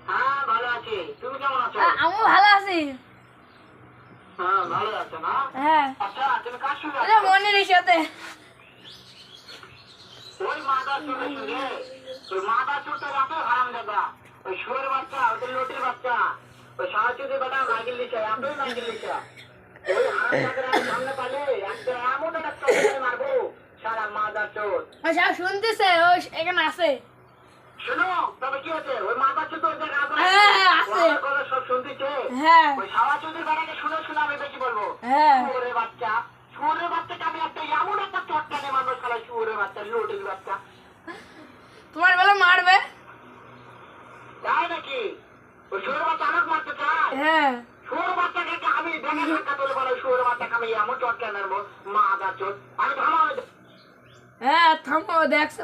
হ্যাঁ ভালো আছি, তুমি কেমন আছো? আমিও ভালো আছি। হ্যাঁ ভালো আছো না? হ্যাঁ, আচ্ছা তুমি কার সঙ্গে এটা আছো? মনির সাথে। ওই মাদার চোরের সঙ্গে, ওই মাদার চোরটা রাতে হারাম দাদা, ওই শুয়োর বাচ্চা, ওদের লটির বাচ্চা, ওই সাহায্যদের বেটা মাইকেল লিখা, এতই মাইকেল লিখা। ওই হারাম দাদার আমি সামনে পালে একটা এমন একটা চোর মারবো, সারা মাদার চোর। ও সব শুনতেছে, ও এখানে আছে। শোনো তবে কি হচ্ছে, ওই মাদার চোর তো ওই জায়গায় আছে। হ্যাঁ, আছে। আমার কথা সব শুনতেছে। হ্যাঁ, ওই সাহায্যদের বেটাকে শুনে শুনে আমি বেশি বলবো। হ্যাঁ। শুয়োরের বাচ্চা, শুয়োরের বাচ্চাকে আমি একটা এমন একটা চটকানে মারবো, সারা শুয়োরের বাচ্চা, লটির বাচ্চা। তোমার বেলা মারবে। তাই নাকি? ওই শুয়োর বাচ্চা আমাকে মারতে চায়? হ্যাঁ, শুয়োর বাচ্চাকে আমি দেখে ধাক্কা তুলে বলো, শুয়োর বাচ্চাকে আমি এমন চটকানে মারবো, মাদার চোর। আমি থামাও। হ্যাঁ, থামো, দেখছো।